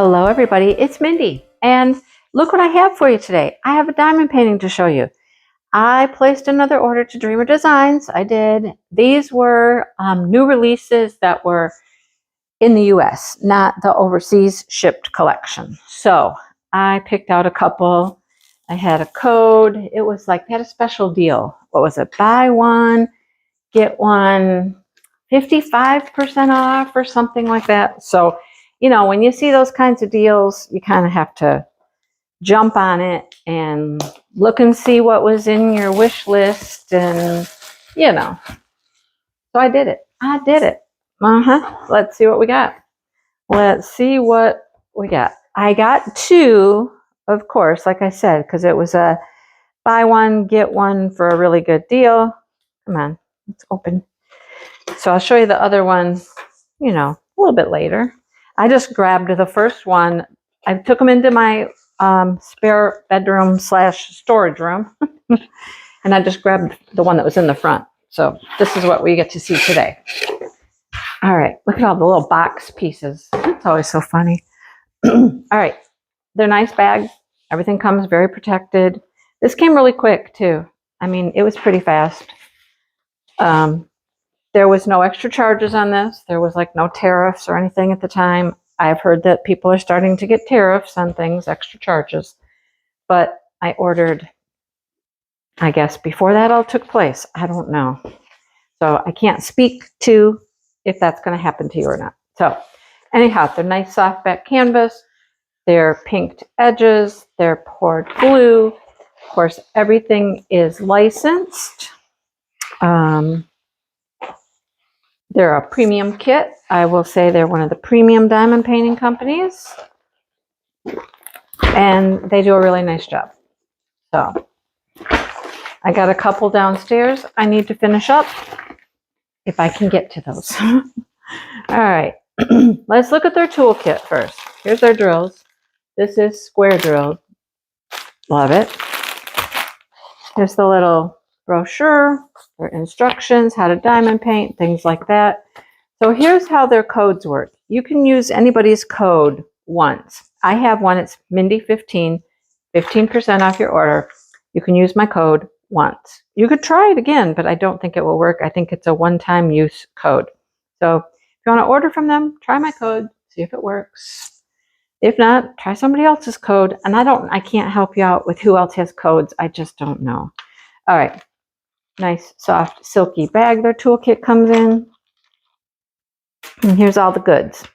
Hello everybody, it's Mindy, and look what I have for you today. I have a diamond painting to show you. I placed another order to Dreamer Designs. I did. These were new releases that were in the US, not the overseas shipped collection. So I picked out a couple. I had a code. It was like they had a special deal. What was it? Buy one, get one 55% off or something like that. So, you know, when you see those kinds of deals, you kind of have to jump on it and look and see what was in your wish list. And, you know, so I did it. Let's see what we got. I got two, of course, like I said, because it was a buy one, get one for a really good deal. Come on, let's open. So I'll show you the other one, you know, a little bit later. I just grabbed the first one. I took them into my spare bedroom / storage room. And I just grabbed the one that was in the front. So this is what we get to see today. All right, look at all the little box pieces. It's always so funny. All right, they're nice bags. Everything comes very protected. This came really quick too. I mean, it was pretty fast. There was no extra charges on this. There was like no tariffs or anything at the time. I've heard that people are starting to get tariffs on things, extra charges. But I ordered, I guess, before that all took place. I don't know. So I can't speak to if that's going to happen to you or not. So anyhow, they're nice soft back canvas. They're pinked edges. They're poured blue. Of course, everything is licensed. They're a premium kit. I will say they're one of the premium diamond painting companies. And they do a really nice job. So I got a couple downstairs I need to finish up if I can get to those. All right, let's look at their toolkit first. Here's their drills. This is square drilled. Love it. Here's the little brochure, their instructions, how to diamond paint, things like that. So here's how their codes work. You can use anybody's code once. I have one, it's Mindy15, 15% off your order. You can use my code once. You could try it again, but I don't think it will work. I think it's a one-time use code. So if you want to order from them, try my code, see if it works. If not, try somebody else's code. And I can't help you out with who else has codes. I just don't know. All right. Nice, soft, silky bag their toolkit comes in. And here's all the goods.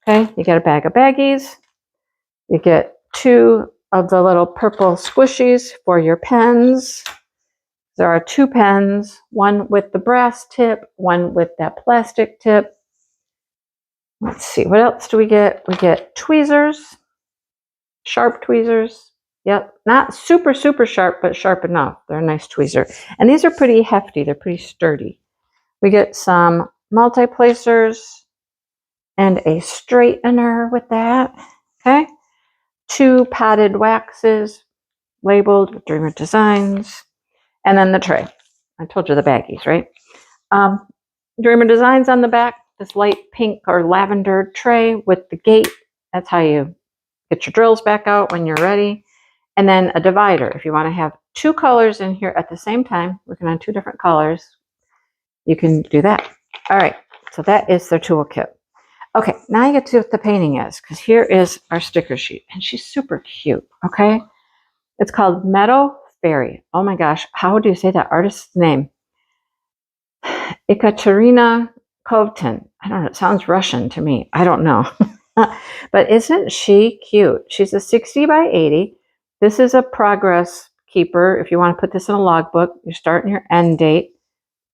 Okay, you get a bag of baggies. You get 2 of the little purple squishies for your pens. There are 2 pens, one with the brass tip, one with that plastic tip. Let's see, what else do we get? We get tweezers, sharp tweezers. Yep, not super, super sharp, but sharp enough. They're a nice tweezer. And these are pretty hefty. They're pretty sturdy. We get some multi-placers and a straightener with that. Okay. 2 potted waxes labeled with Dreamer Designs. And then the tray. I told you the baggies, right? Dreamer Designs on the back. This light pink or lavender tray with the gate. That's how you get your drills back out when you're ready. And then a divider. If you want to have 2 colors in here at the same time, working on 2 different colors, you can do that. All right, so that is their toolkit. Okay, now you get to see what the painting is, because here is our sticker sheet, and she's super cute, okay? It's called Meadow Fairy. Oh my gosh, how do you say that artist's name? Ekaterina Kovtin. I don't know, it sounds Russian to me. I don't know. But isn't she cute? She's a 60 by 80. This is a progress keeper. If you want to put this in a logbook, your start and your end date.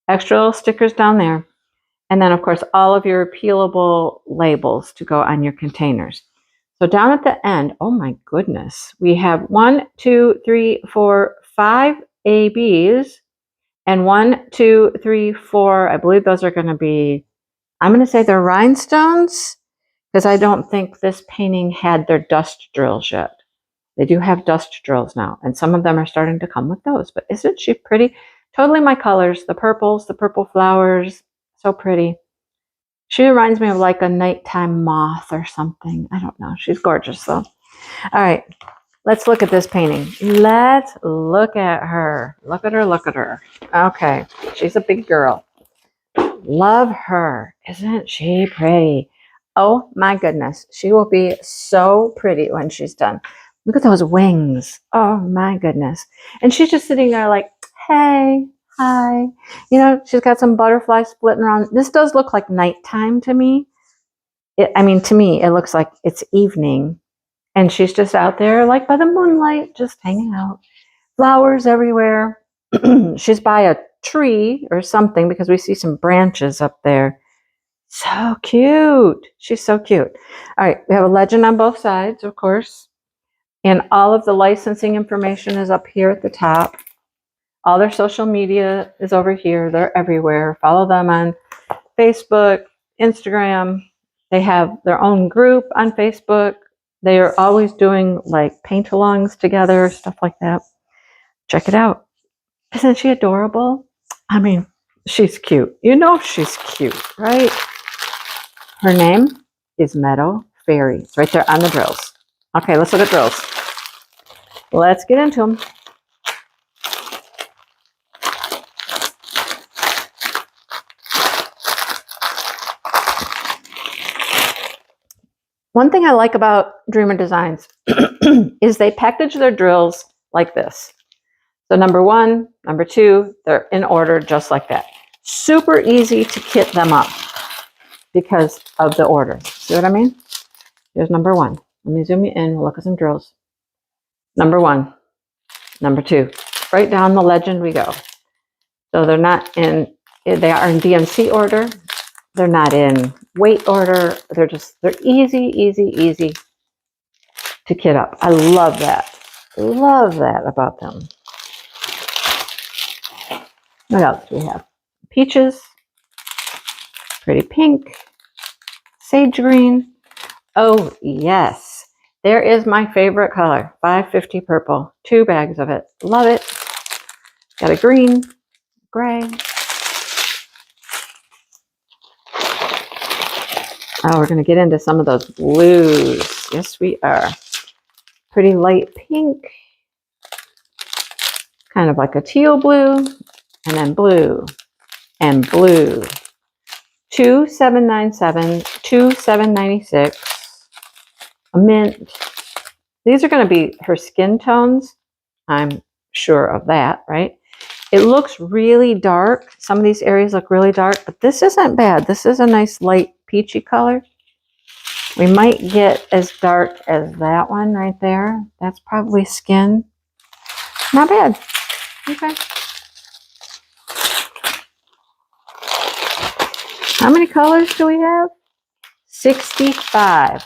Extra little stickers down there. And then, of course, all of your peelable labels to go on your containers. So down at the end, oh my goodness, we have 1, 2, 3, 4, 5 ABs. And 1, 2, 3, 4, I believe those are going to be, I'm going to say they're rhinestones, because I don't think this painting had their dust drills yet. They do have dust drills now, and some of them are starting to come with those. But isn't she pretty? Totally my colors, the purples, the purple flowers, so pretty. She reminds me of like a nighttime moth or something. I don't know. She's gorgeous though. All right. Let's look at this painting. Let's look at her. Look at her. Look at her. Okay. She's a big girl. Love her. Isn't she pretty? Oh my goodness. She will be so pretty when she's done. Look at those wings. Oh my goodness. And she's just sitting there like, hey, hi. You know, she's got some butterflies splitting around. This does look like nighttime to me. To me, it looks like it's evening. And she's just out there like by the moonlight, just hanging out. Flowers everywhere. She's by a tree or something because we see some branches up there. So cute. She's so cute. All right. We have a legend on both sides, of course. And all of the licensing information is up here at the top. All their social media is over here. They're everywhere. Follow them on Facebook, Instagram. They have their own group on Facebook. They are always doing like paint-alongs together, stuff like that. Check it out. Isn't she adorable? I mean, she's cute. You know she's cute, right? Her name is Meadow Fairy. It's right there on the drills. Okay, let's look at drills. Let's get into them. One thing I like about Dreamer Designs is they package their drills like this. So number 1, number 2, they're in order just like that. Super easy to kit them up because of the order. See what I mean? Here's number 1. Let me zoom you in. We'll look at some drills. Number 1, number 2. Right down the legend we go. So they are in DMC order. They're not in weight order. They're easy to kit up. I love that. Love that about them. What else do we have? Peaches, pretty pink, sage green. Oh, yes. There is my favorite color, 550 purple. 2 bags of it. Love it. Got a green, gray. Oh, we're going to get into some of those blues. Yes, we are. Pretty light pink. Kind of like a teal blue. And then blue. And blue. 2797, 2796. A mint. These are going to be her skin tones. I'm sure of that, right? It looks really dark. Some of these areas look really dark, but this isn't bad. This is a nice light peachy color. We might get as dark as that one right there. That's probably skin. Not bad. Okay. How many colors do we have? 65.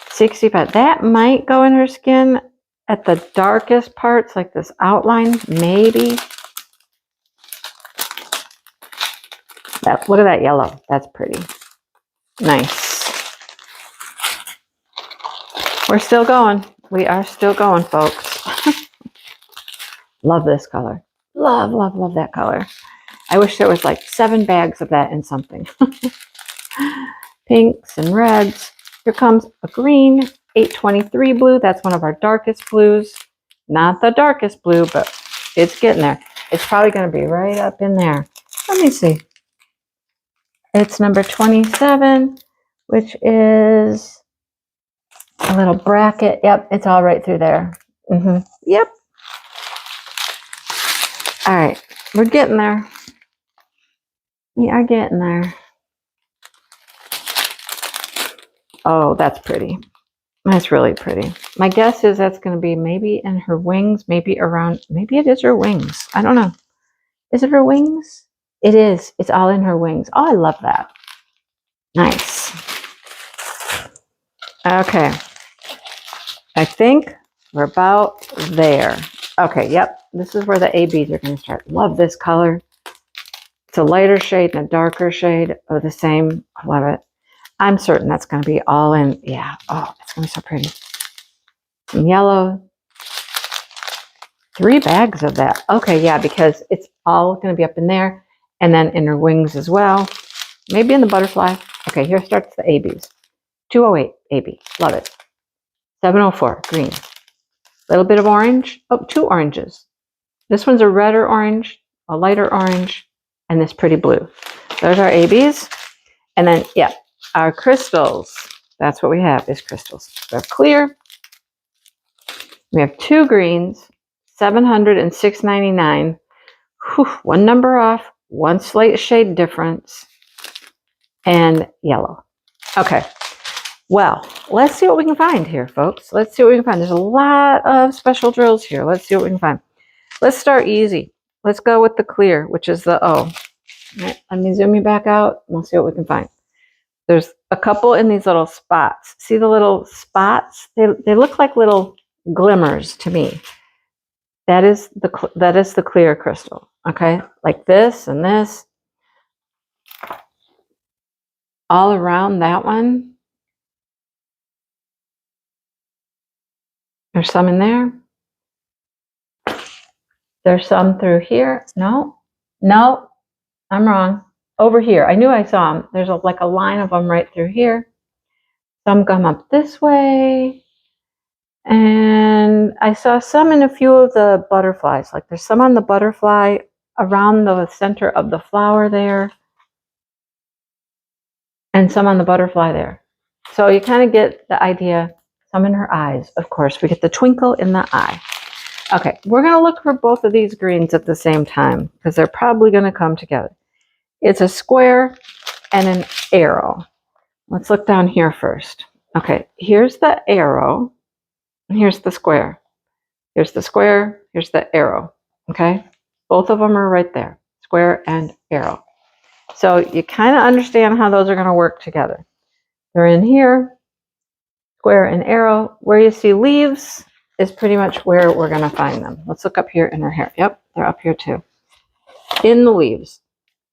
65. That might go in her skin at the darkest parts, like this outline, maybe. Look at that yellow. That's pretty. Nice. We're still going. We are still going, folks. Love this color. Love, love, love that color. I wish there was like 7 bags of that in something. Pinks and reds. Here comes a green, 823 blue. That's one of our darkest blues. Not the darkest blue, but it's getting there. It's probably going to be right up in there. Let me see. It's number 27, which is a little bracket. Yep, it's all right through there. Yep. All right, we're getting there. We are getting there. Oh, that's pretty. That's really pretty. My guess is that's going to be maybe in her wings, maybe around, maybe it is her wings. I don't know. Is it her wings? It is. It's all in her wings. Oh, I love that. Nice. Okay. I think we're about there. Okay, yep. This is where the ABs are going to start. Love this color. It's a lighter shade and a darker shade of the same. I love it. I'm certain that's going to be all in. Yeah. Oh, it's going to be so pretty. Some yellow. 3 bags of that. Okay, yeah, because it's all going to be up in there. And then in her wings as well. maybe in the butterfly. Okay, here starts the ABs. 208, AB, love it. 704, green. Little bit of orange. Oh, 2 oranges. This one's a redder orange, a lighter orange, and this pretty blue. Those are ABs. And then, yeah, our crystals. That's what we have is crystals. They're clear. We have 2 greens, 700 and 699. Whew, 1 number off, 1 slight shade difference, and yellow. Okay. Well, let's see what we can find here, folks. Let's see what we can find. There's a lot of special drills here. Let's see what we can find. Let's start easy. Let's go with the clear, which is the O. Right, let me zoom you back out. We'll see what we can find. There's a couple in these little spots. See the little spots? They look like little glimmers to me. That is the clear crystal. Okay, like this and this. All around that one. There's some in there. There's some through here. No, I'm wrong. Over here. I knew I saw them. There's like a line of them right through here. Some come up this way. And I saw some in a few of the butterflies. Like there's some on the butterfly around the center of the flower there. And some on the butterfly there. So you kind of get the idea. Some in her eyes, of course. We get the twinkle in the eye. Okay, we're going to look for both of these greens at the same time because they're probably going to come together. It's a square and an arrow. Let's look down here first. Okay, here's the arrow and here's the square. Here's the square, here's the arrow. Okay, both of them are right there, square and arrow. So you kind of understand how those are going to work together. They're in here, square and arrow. Where you see leaves is pretty much where we're going to find them. Let's look up here in her hair. Yep, they're up here too. In the leaves.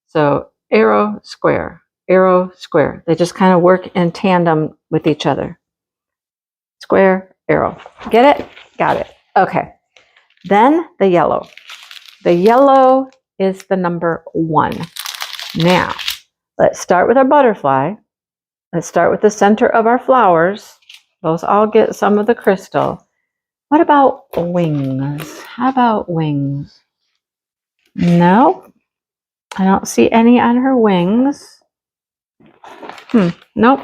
So arrow, square, arrow, square. They just kind of work in tandem with each other. Square, arrow. Get it? Got it. Okay. Then the yellow. The yellow is the number 1. Now, let's start with our butterfly. Let's start with the center of our flowers. Those all get some of the crystal. What about wings? How about wings? No, I don't see any on her wings. Nope.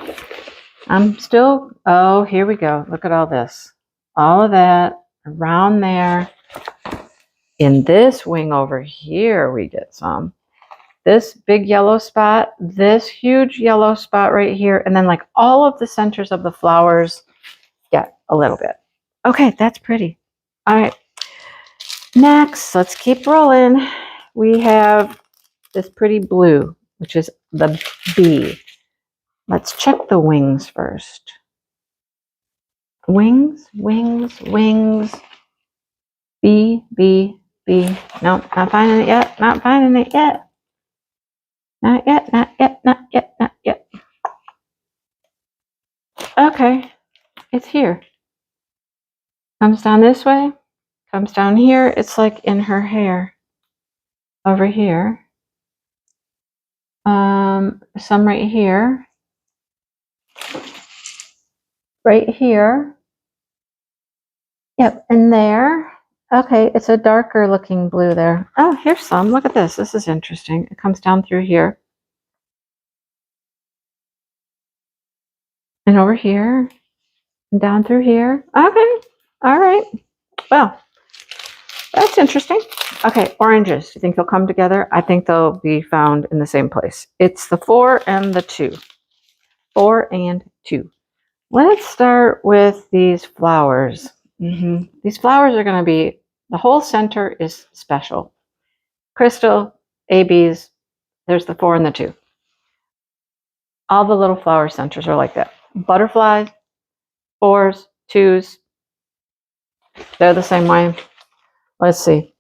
I'm still, oh, here we go. Look at all this. All of that around there. In this wing over here, we get some. This big yellow spot, this huge yellow spot right here, and then like all of the centers of the flowers get a little bit. Okay, that's pretty. All right. Next, let's keep rolling. We have this pretty blue, which is the B. Let's check the wings first. Wings, wings, wings. B, B, B. Nope, not finding it yet. Not finding it yet. Not yet, not yet, not yet, not yet. Okay, it's here. Comes down this way. Comes down here. It's like in her hair. Over here. Some right here. Right here. Yep, and there. Okay, it's a darker looking blue there. Oh, here's some. Look at this. This is interesting. It comes down through here. And over here. And down through here. Okay. All right. Well, that's interesting. Okay, oranges. Do you think they'll come together? I think they'll be found in the same place. It's the 4 and the 2. 4 and 2. Let's start with these flowers. These flowers are going to be, the whole center is special. Crystal, ABs, there's the 4 and the 2. All the little flower centers are like that. Butterflies, 4s, 2s, they're the same way. Let's see.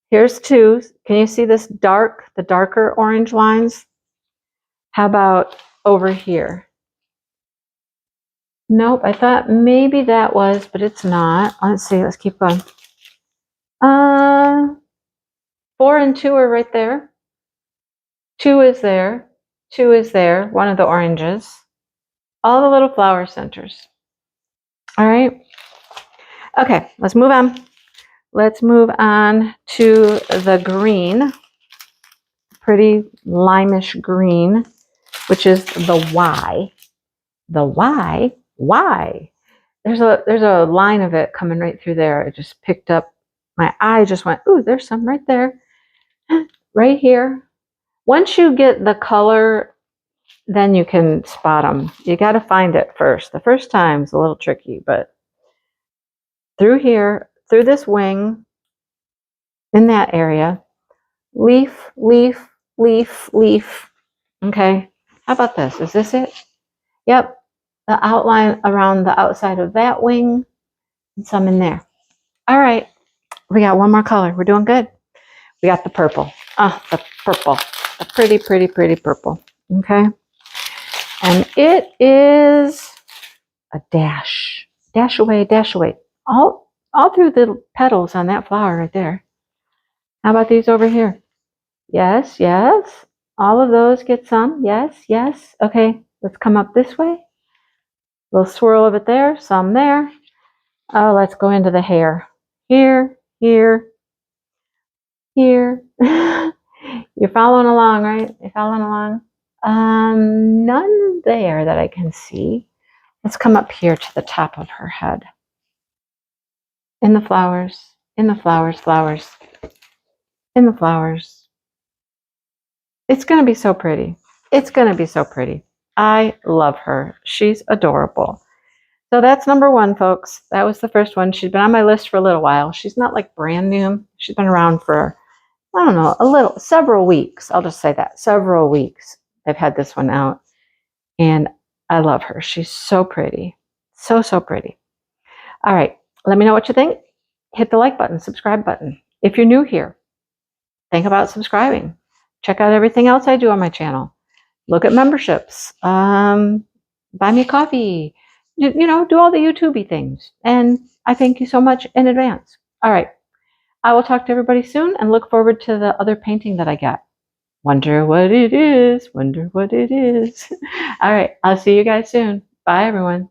Here's 2s. Can you see this dark, the darker orange lines? How about over here? Nope, I thought maybe that was, but it's not. Let's see, let's keep going. 4 and 2 are right there. 2 is there. 2 is there, one of the oranges. All the little flower centers. All right. Okay, let's move on. Let's move on to the green, pretty limeish green, which is the Y. The Y. There's a line of it coming right through there. It just picked up. My eye just went, ooh, there's some right there. Right here. Once you get the color, then you can spot them. You got to find it first. The first time's a little tricky, but through here, through this wing, in that area, leaf, leaf, leaf, leaf. Okay, how about this? Is this it? Yep, the outline around the outside of that wing, and some in there. All right, we got one more color. We're doing good. We got the purple. Oh, the purple. The pretty, pretty, pretty purple. Okay. And it is a dash. Dash away, dash away. All through the petals on that flower right there. How about these over here? Yes, yes. All of those get some. Yes, yes. Okay, let's come up this way. Little swirl of it there, some there. Oh, let's go into the hair. Here, here, here. You're following along, right? You're following along? None there that I can see. Let's come up here to the top of her head. In the flowers, flowers, in the flowers. It's going to be so pretty. It's going to be so pretty. I love her. She's adorable. So that's number 1, folks. That was the first one. She's been on my list for a little while. She's not like brand new. She's been around for, I don't know, several weeks. I'll just say that. Several weeks I've had this one out. And I love her. She's so pretty. So, so pretty. All right. Let me know what you think. Hit the like button, subscribe button. If you're new here, think about subscribing. Check out everything else I do on my channel. Look at memberships. Buy me a coffee. You know, do all the YouTube-y things. And I thank you so much in advance. All right. I will talk to everybody soon and look forward to the other painting that I got. Wonder what it is. Wonder what it is. All right. I'll see you guys soon. Bye, everyone.